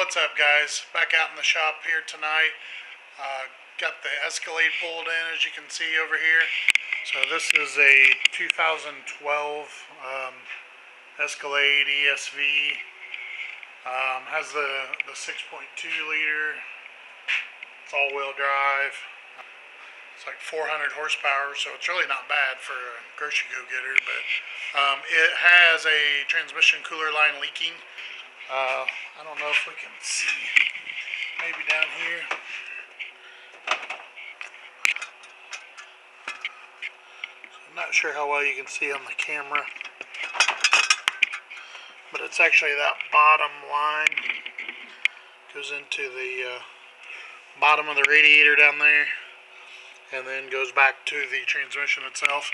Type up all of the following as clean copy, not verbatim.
What's up, guys? Back out in the shop here tonight. Got the Escalade pulled in, as you can see over here. So this is a 2012 Escalade ESV. Has the 6.2 liter. It's all-wheel drive. It's like 400 horsepower, so it's really not bad for a grocery go-getter. But it has a transmission cooler line leaking. I don't know if we can see, maybe down here. I'm not sure how well you can see on the camera, but it's actually that bottom line goes into the bottom of the radiator down there, and then goes back to the transmission itself.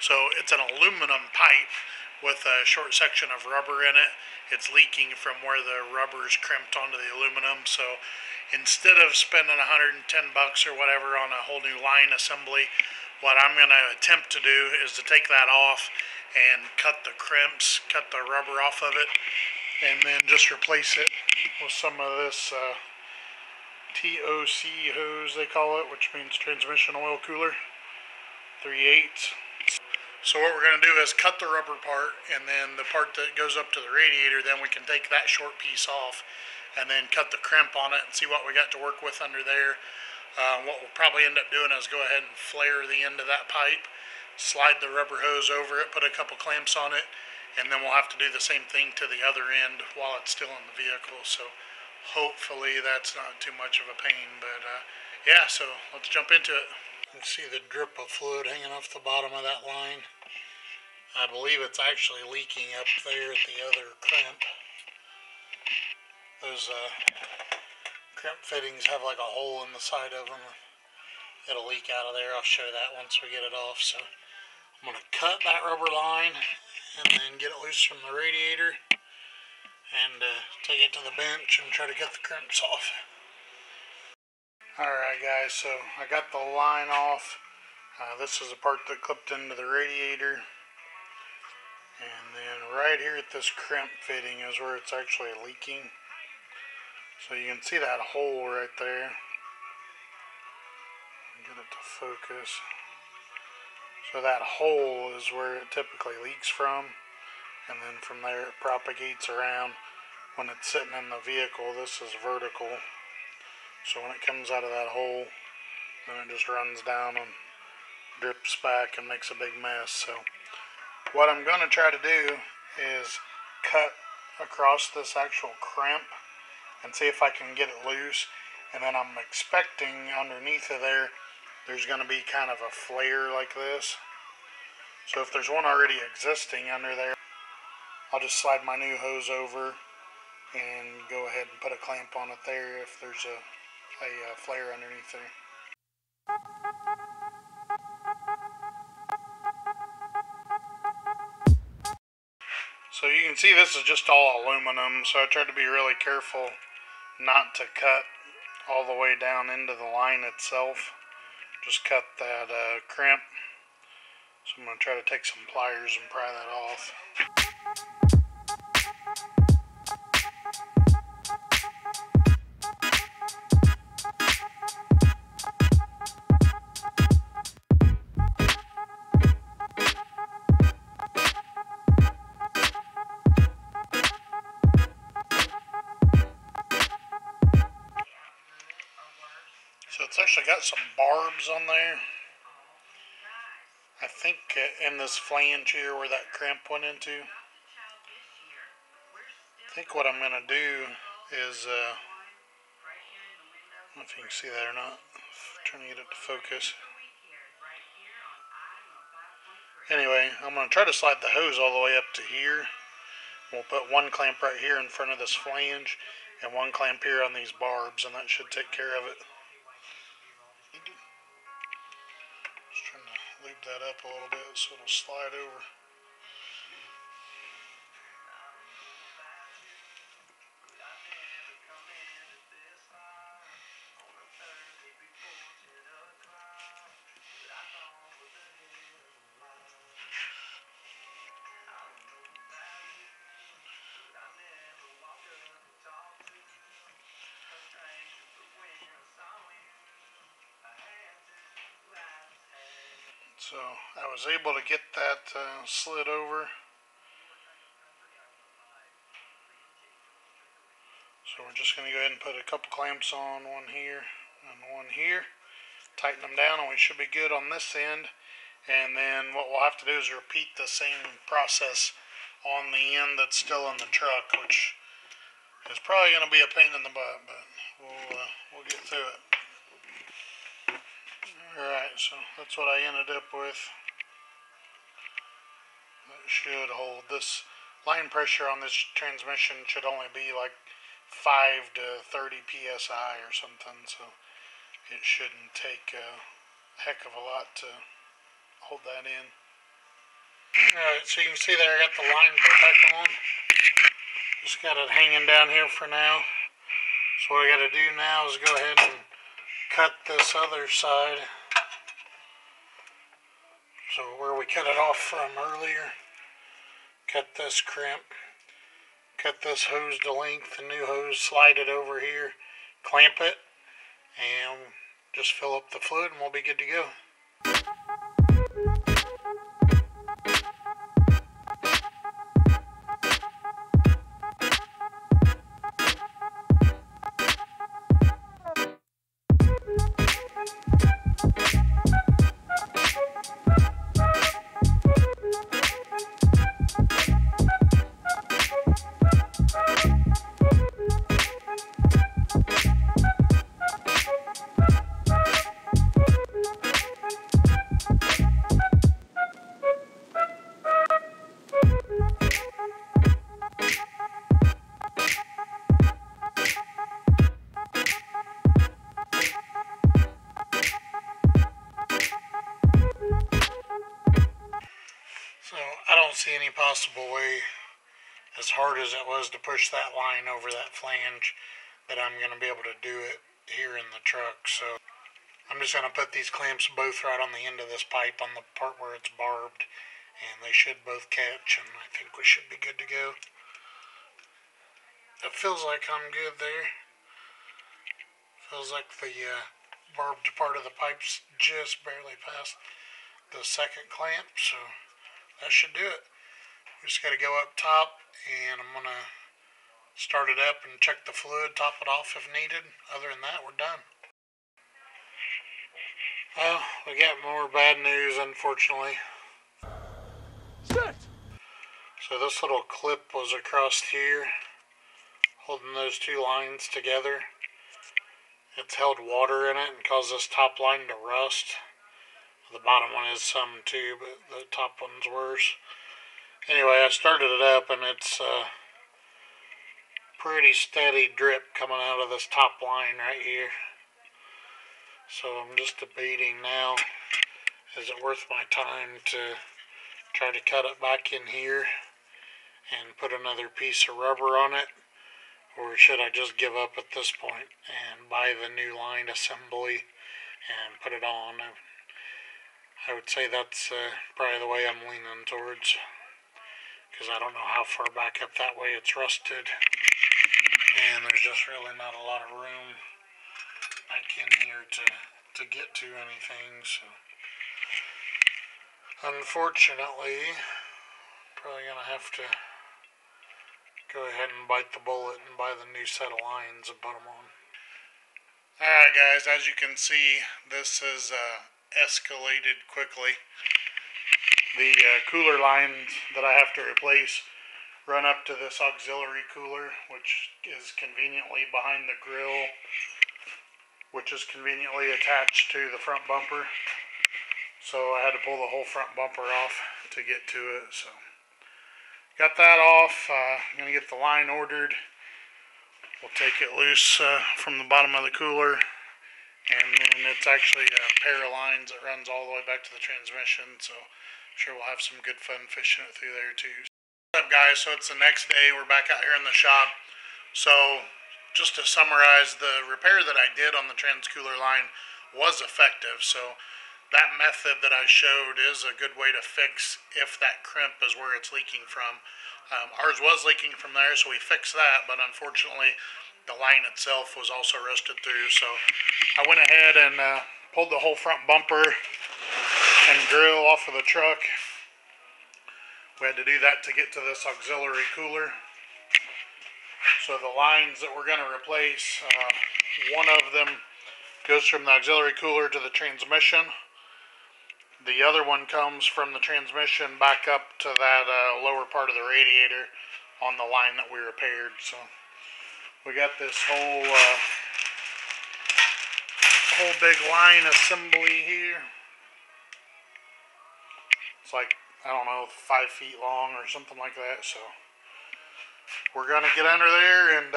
So it's an aluminum pipe with a short section of rubber in it. It's leaking from where the rubber is crimped onto the aluminum. So instead of spending $110 or whatever on a whole new line assembly, what I'm going to attempt to do is to take that off and cut the crimps, cut the rubber off of it, and then just replace it with some of this TOC hose, they call it, which means transmission oil cooler, 3/8. So what we're going to do is cut the rubber part, and then the part that goes up to the radiator, then we can take that short piece off and then cut the crimp on it and see what we got to work with under there. What we'll probably end up doing is go ahead and flare the end of that pipe, slide the rubber hose over it, put a couple clamps on it, and then we'll have to do the same thing to the other end while it's still in the vehicle. So hopefully that's not too much of a pain, but yeah, so let's jump into it. You can see the drip of fluid hanging off the bottom of that line. I believe it's actually leaking up there at the other crimp. Those crimp fittings have like a hole in the side of them. It'll leak out of there. I'll show that once we get it off. So I'm going to cut that rubber line and then get it loose from the radiator and take it to the bench and try to get the crimps off. Alright guys, so I got the line off. This is a part that clipped into the radiator. And then right here at this crimp fitting is where it's actually leaking. So you can see that hole right there. Get it to focus. So that hole is where it typically leaks from. And then from there it propagates around. When it's sitting in the vehicle, this is vertical. So when it comes out of that hole, then it just runs down and drips back and makes a big mess. So what I'm going to try to do is cut across this actual crimp and see if I can get it loose. And then I'm expecting underneath of there, there's going to be kind of a flare like this. So if there's one already existing under there, I'll just slide my new hose over and go ahead and put a clamp on it there if there's a flare underneath there. So you can see this is just all aluminum, so I tried to be really careful not to cut all the way down into the line itself. Just cut that crimp. So I'm going to try to take some pliers and pry that off. So it's actually got some barbs on there. I think in this flange here where that crimp went into. I think what I'm going to do is, I don't know if you can see that or not. I'm trying to get it to focus. Anyway, I'm going to try to slide the hose all the way up to here. We'll put one clamp right here in front of this flange and one clamp here on these barbs, and that should take care of it. Just trying to lube that up a little bit so it'll slide over. So I was able to get that slid over. So we're just going to go ahead and put a couple clamps on, one here and one here. Tighten them down and we should be good on this end. And then what we'll have to do is repeat the same process on the end that's still in the truck, which is probably going to be a pain in the butt, but we'll get through it. Alright, so that's what I ended up with. That should hold. This line pressure on this transmission should only be like 5 to 30 psi or something, so it shouldn't take a heck of a lot to hold that in. Alright, so you can see there I got the line put back on. Just got it hanging down here for now. So what I got to do now is go ahead and cut this other side. So where we cut it off from earlier, cut this crimp, cut this hose to length, the new hose, slide it over here, clamp it, and just fill up the fluid and we'll be good to go. So I don't see any possible way, as hard as it was to push that line over that flange, that I'm going to be able to do it here in the truck. So I'm just going to put these clamps both right on the end of this pipe on the part where it's barbed, and they should both catch, and I think we should be good to go. It feels like I'm good there. Feels like the barbed part of the pipe's just barely past the second clamp, so that should do it. We just got to go up top, and I'm going to start it up and check the fluid, top it off if needed. Other than that, we're done. Well, we got more bad news, unfortunately. Shit! So this little clip was across here, holding those two lines together. It's held water in it and caused this top line to rust. The bottom one is some too, but the top one's worse. Anyway, I started it up and it's pretty steady drip coming out of this top line right here. So I'm just debating now, is it worth my time to try to cut it back in here and put another piece of rubber on it? Or should I just give up at this point and buy the new line assembly and put it on? I would say that's probably the way I'm leaning towards, because I don't know how far back up that way it's rusted, and there's just really not a lot of room back in here to get to anything. So unfortunately, probably gonna have to go ahead and bite the bullet and buy the new set of lines and put them on. Alright guys, as you can see, this is escalated quickly. The cooler lines that I have to replace run up to this auxiliary cooler, which is conveniently behind the grill, which is conveniently attached to the front bumper. So I had to pull the whole front bumper off to get to it. So got that off. I'm going to get the line ordered. We'll take it loose from the bottom of the cooler. And then it's actually a pair of lines that runs all the way back to the transmission, so I'm sure we'll have some good fun fishing it through there too. What's up guys, so it's the next day, we're back out here in the shop. So just to summarize, the repair that I did on the transcooler line was effective, so that method that I showed is a good way to fix if that crimp is where it's leaking from. Ours was leaking from there, so we fixed that, but unfortunately the line itself was also rusted through. So I went ahead and pulled the whole front bumper and grill off of the truck. We had to do that to get to this auxiliary cooler. So the lines that we're going to replace, one of them goes from the auxiliary cooler to the transmission. The other one comes from the transmission back up to that lower part of the radiator on the line that we repaired. So we got this whole big line assembly here. It's like, I don't know, 5 feet long or something like that. So we're going to get under there and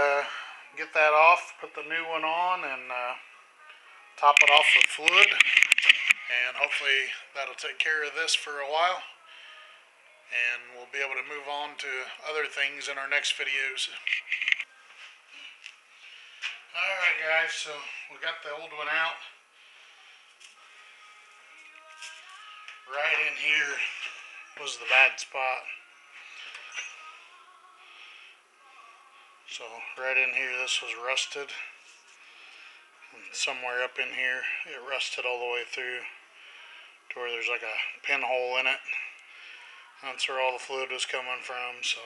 get that off, put the new one on, and top it off with fluid. And hopefully that'll take care of this for a while. And we'll be able to move on to other things in our next videos. Alright guys, so we got the old one out. Right in here was the bad spot. So right in here this was rusted. And somewhere up in here it rusted all the way through to where there's like a pinhole in it. That's where all the fluid was coming from, so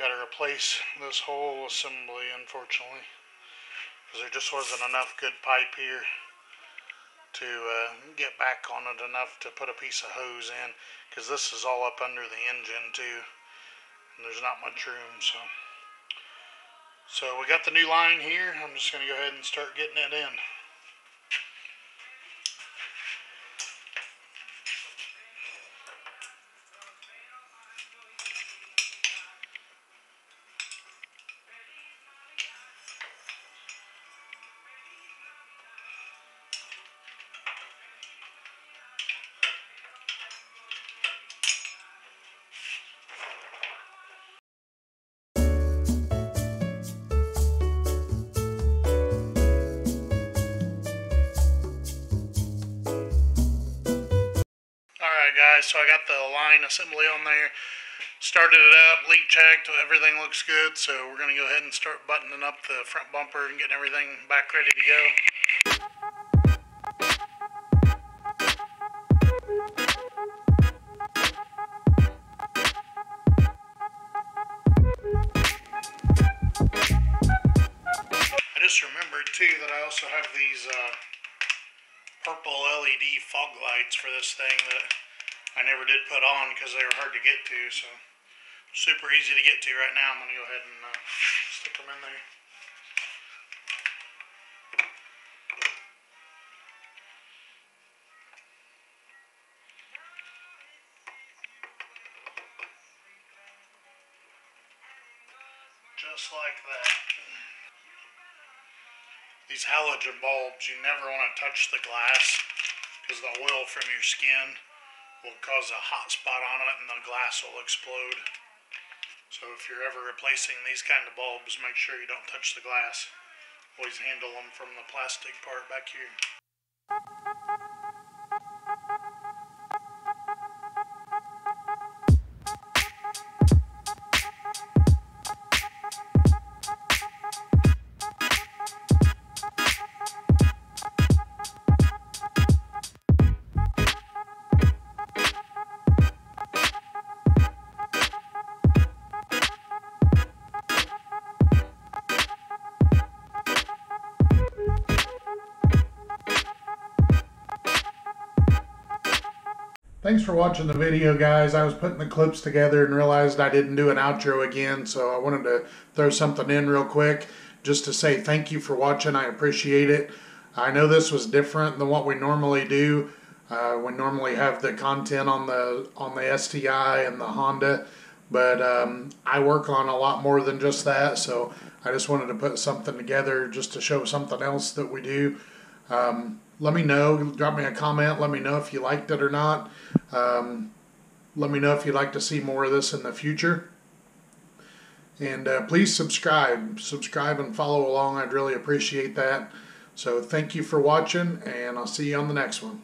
got to replace this whole assembly, unfortunately, because there just wasn't enough good pipe here to get back on it enough to put a piece of hose in, because this is all up under the engine too, and there's not much room. So we got the new line here. I'm just going to go ahead and start getting it in. Alright guys, so I got the line assembly on there, started it up, leak checked, everything looks good, so we're going to go ahead and start buttoning up the front bumper and getting everything back ready to go. I just remembered too that I also have these purple LED fog lights for this thing that I never did put on because they were hard to get to, so super easy to get to right now. I'm going to go ahead and stick them in there. Just like that. These halogen bulbs, you never want to touch the glass because the oil from your skin will cause a hot spot on it and the glass will explode. So if you're ever replacing these kind of bulbs, make sure you don't touch the glass. Always handle them from the plastic part back here. Thanks for watching the video, guys. I was putting the clips together and realized I didn't do an outro again, so I wanted to throw something in real quick just to say thank you for watching. I appreciate it. I know this was different than what we normally do. We normally have the content on the STI and the Honda, but I work on a lot more than just that, so I just wanted to put something together just to show something else that we do. Let me know, drop me a comment, let me know if you liked it or not. Let me know if you'd like to see more of this in the future. And please subscribe and follow along. I'd really appreciate that. So thank you for watching, and I'll see you on the next one.